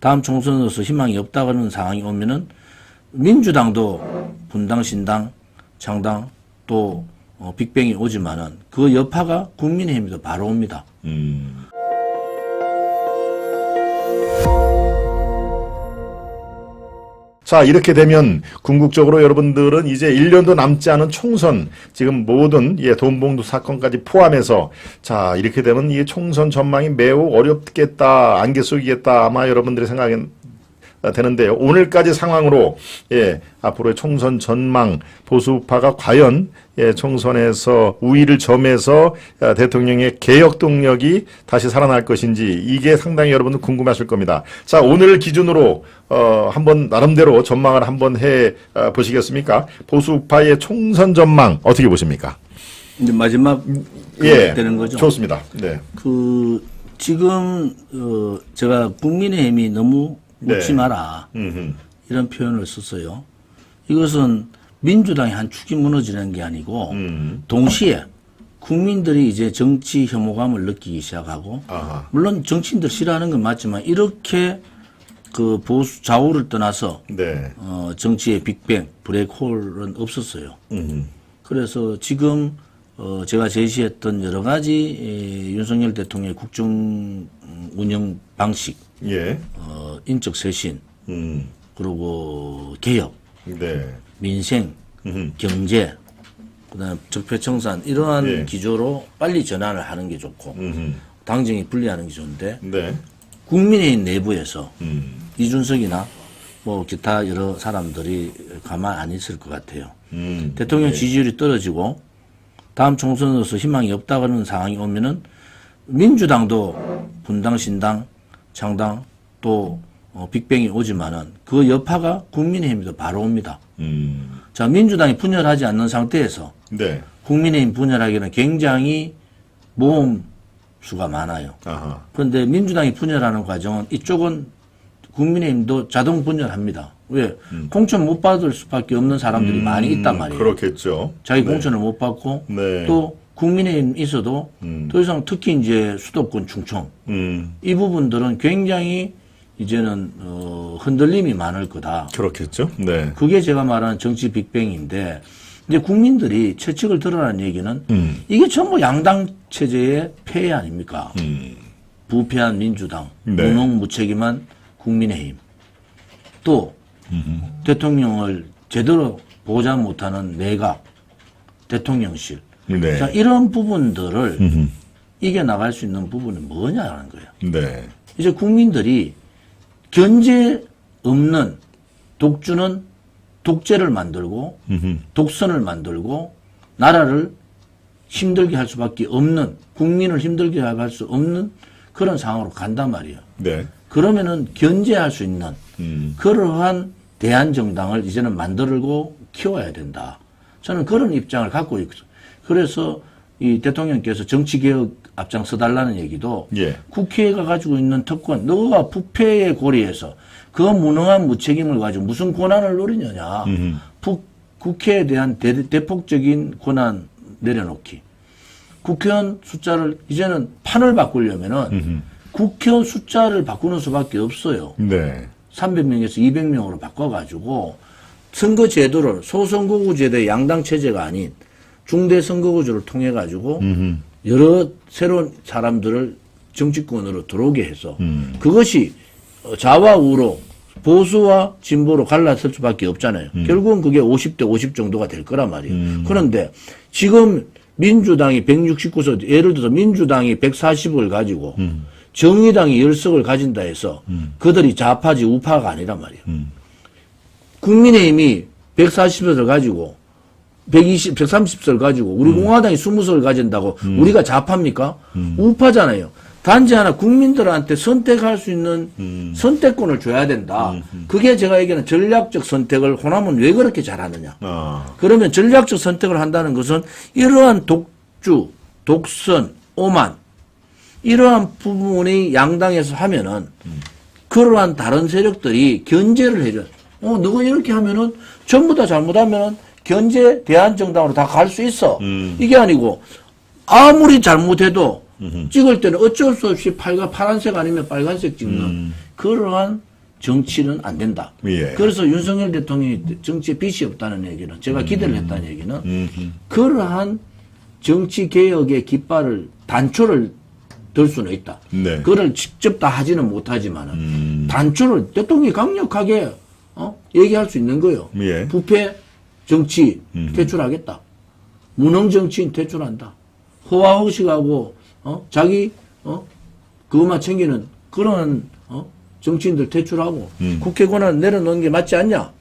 다음 총선에서 희망이 없다 그러는 상황이 오면은 민주당도 분당, 신당, 창당 또 빅뱅이 오지만은 그 여파가 국민의힘도 바로 옵니다. 자, 이렇게 되면 궁극적으로 여러분들은 이제 1년도 남지 않은 총선, 지금 모든 돈봉투 사건까지 포함해서 자, 이렇게 되면 이 총선 전망이 매우 어렵겠다, 안개 속이겠다 아마 여러분들이 생각이 되는데요. 오늘까지 상황으로 앞으로의 총선 전망, 보수파가 과연 총선에서 우위를 점해서 대통령의 개혁 동력이 다시 살아날 것인지 이게 상당히 여러분들 궁금하실 겁니다. 자, 오늘 기준으로 한번 나름대로 전망을 한번 해 보시겠습니까? 보수파의 총선 전망 어떻게 보십니까? 이제 마지막 되는 거죠. 좋습니다. 네. 지금 제가 국민의힘이 너무 묻지 네. 마라 이런 표현을 썼어요. 이것은 민주당의 한 축이 무너지는 게 아니고 동시에 국민들이 이제 정치 혐오감을 느끼기 시작하고 아하. 물론 정치인들 싫어하는 건 맞지만 이렇게 그 보수 좌우를 떠나서 네. 정치의 빅뱅 블랙홀은 없었어요. 그래서 지금 제가 제시했던 여러 가지 윤석열 대통령의 국정 운영 방식, 예. 인적 쇄신, 그리고 개혁, 네. 민생, 경제, 그다음 적폐청산 이러한 기조로 빨리 전환을 하는 게 좋고 당정이 분리하는 게 좋은데 네. 국민의힘 내부에서 이준석이나 뭐 기타 여러 사람들이 가만 안 있을 것 같아요. 대통령 지지율이 떨어지고 다음 총선에서 희망이 없다 그러는 상황이 오면은 민주당도 분당, 신당, 창당 또 빅뱅이 오지만은 그 여파가 국민의힘도 바로 옵니다. 자, 민주당이 분열하지 않는 상태에서 네. 국민의힘 분열하기는 굉장히 모험 수가 많아요. 아하. 그런데 민주당이 분열하는 과정은 이쪽은 국민의힘도 자동 분열합니다. 왜? 공천 못 받을 수밖에 없는 사람들이 많이 있단 말이에요. 그렇겠죠. 자기 네. 공천을 못 받고 네. 또 국민의힘 있어도 더 이상 특히 이제 수도권 충청 이 부분들은 굉장히 이제는 흔들림이 많을 거다. 그렇겠죠. 네. 그게 제가 말하는 정치 빅뱅인데 이제 국민들이 채찍을 들어라는 얘기는 이게 전부 양당 체제의 폐해 아닙니까? 부패한 민주당, 네. 무능무책임한 국민의힘, 또 대통령을 제대로 보장 못하는 내각, 대통령실. 네. 자, 이런 부분들을 이겨나갈 수 있는 부분은 뭐냐는 거예요. 네. 이제 국민들이 견제 없는 독주는 독재를 만들고 독선을 만들고 나라를 힘들게 할 수밖에 없는 국민을 힘들게 할 수 없는 그런 상황으로 간단 말이에요. 네. 그러면은 견제할 수 있는 그러한 대한정당을 이제는 만들고 키워야 된다. 저는 그런 입장을 갖고 있어요. 그래서 이 대통령께서 정치개혁 앞장서달라는 얘기도 예. 국회가 가지고 있는 특권, 너가 부패의 고리에서 그 무능한 무책임을 가지고 무슨 권한을 노리느냐. 국회에 대한 대폭적인 권한 내려놓기. 국회의원 숫자를 이제는 판을 바꾸려면은 국회의원 숫자를 바꾸는 수밖에 없어요. 네. 300명에서 200명으로 바꿔가지고 선거 제도를 소선거구 제도의 양당 체제가 아닌 중대 선거구제를 통해 가지고 여러 새로운 사람들을 정치권으로 들어오게 해서 그것이 좌와 우로 보수와 진보로 갈라설 수밖에 없잖아요. 결국은 그게 50대 50 정도가 될 거란 말이에요. 그런데 지금 민주당이 169석, 예를 들어서 민주당이 140을 가지고 정의당이 10석을 가진다 해서 그들이 좌파지 우파가 아니란 말이에요. 국민의힘이 140석을 가지고 130석을 가지고 우리 공화당이 20석을 가진다고 우리가 좌파입니까? 우파잖아요. 단지 하나 국민들한테 선택할 수 있는 선택권을 줘야 된다. 그게 제가 얘기하는 전략적 선택을 호남은 왜 그렇게 잘하느냐. 그러면 전략적 선택을 한다는 것은 이러한 독주, 독선, 오만 이러한 부분이 양당에서 하면은 그러한 다른 세력들이 견제를 해줘. 너가 이렇게 하면은 전부 다 잘못하면은 견제 대한정당으로 다 갈 수 있어. 이게 아니고 아무리 잘못해도 찍을 때는 어쩔 수 없이 파란색 아니면 빨간색 찍는 그러한 정치는 안 된다. 예. 그래서 윤석열 대통령이 정치에 빛이 없다는 얘기는 제가 기대를 했다는 얘기는 그러한 정치 개혁의 깃발을 단초를 들 수는 있다. 네. 그걸 직접 다 하지는 못하지만은 단초를 대통령이 강력하게 얘기할 수 있는 거예요. 예. 부패 정치 퇴출하겠다. 무능 정치인 퇴출한다. 호화호식하고 자기 그것만 챙기는 그런 정치인들 퇴출하고 국회 권한 내려놓는 게 맞지 않냐?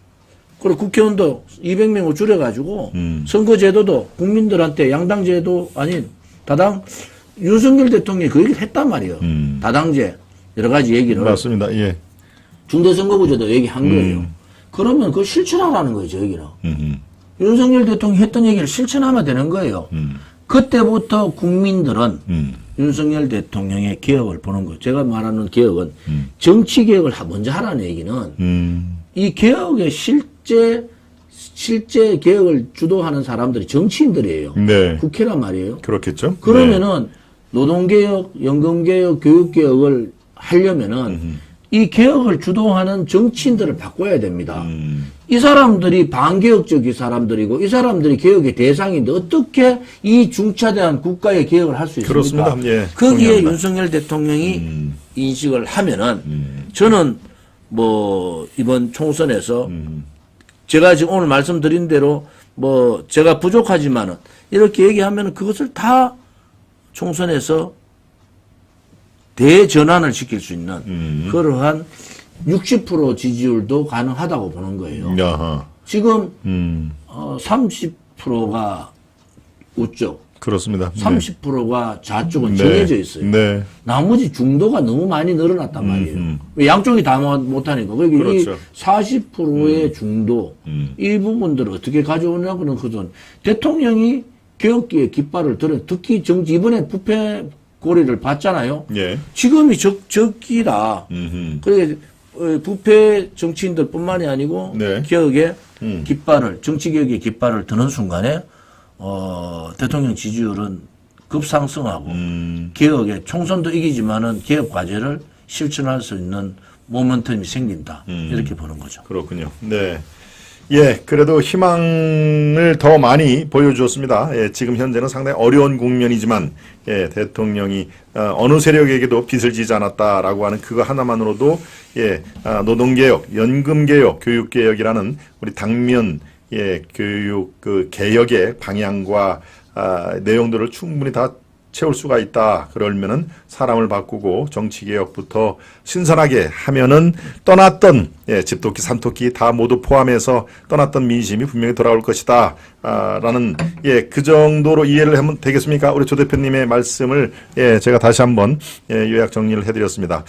그리고 국회의원도 200명을 줄여가지고 선거제도도 국민들한테 양당제도 아닌 다당 윤석열 대통령이 그 얘기를 했단 말이에요. 다당제 여러 가지 얘기를 맞습니다. 예. 중대선거구제도 얘기한 거예요. 그러면 그걸 실천하라는 거예요, 저기는. 윤석열 대통령이 했던 얘기를 실천하면 되는 거예요. 그때부터 국민들은 윤석열 대통령의 개혁을 보는 거예요. 제가 말하는 개혁은 정치 개혁을 먼저 하라는 얘기는 이 개혁의 실제 개혁을 주도하는 사람들이 정치인들이에요. 네. 국회란 말이에요. 그렇겠죠. 그러면은 노동개혁, 연금개혁, 교육개혁을 하려면은 이 개혁을 주도하는 정치인들을 바꿔야 됩니다. 이 사람들이 반개혁적인 사람들이고 이 사람들이 개혁의 대상인데 어떻게 이 중차대한 국가의 개혁을 할 수 있습니까? 그렇습니다. 예, 거기에 동의합니다. 윤석열 대통령이 인식을 하면은 저는 뭐 이번 총선에서 제가 지금 오늘 말씀드린 대로 뭐 제가 부족하지만은 이렇게 얘기하면은 그것을 다 총선에서 대전환을 시킬 수 있는 그러한 60% 지지율도 가능하다고 보는 거예요. 야하. 지금 30%가 우쪽, 그렇습니다. 30%가 좌쪽은 네. 정해져 있어요. 네. 나머지 중도가 너무 많이 늘어났단 말이에요. 왜 양쪽이 다 못하니까. 그러니까 그렇죠. 이 40%의 중도, 이 부분들을 어떻게 가져오냐고는 그건 대통령이 개혁기의 깃발을 들어 특히 정치, 이번에 부패 고리를 봤잖아요. 예. 지금이 적기다. 그래 부패 정치인들 뿐만이 아니고 네. 개혁의 깃발을, 정치 개혁의 깃발을 드는 순간에 대통령 지지율은 급상승하고 개혁의 총선도 이기지만은 개혁 과제를 실천할 수 있는 모멘텀이 생긴다. 이렇게 보는 거죠. 그렇군요. 네. 예, 그래도 희망을 더 많이 보여주었습니다. 예, 지금 현재는 상당히 어려운 국면이지만, 예, 대통령이, 어느 세력에게도 빚을 지지 않았다라고 하는 그거 하나만으로도, 예, 노동개혁, 연금개혁, 교육개혁이라는 우리 당면, 예, 교육, 개혁의 방향과, 내용들을 충분히 다 채울 수가 있다. 그러면은 사람을 바꾸고 정치개혁부터 신선하게 하면은 떠났던 집토끼 산토끼 다 모두 포함해서 떠났던 민심이 분명히 돌아올 것이다. 라는 그 정도로 이해를 하면 되겠습니까? 우리 조 대표님의 말씀을 제가 다시 한번 요약 정리를 해드렸습니다.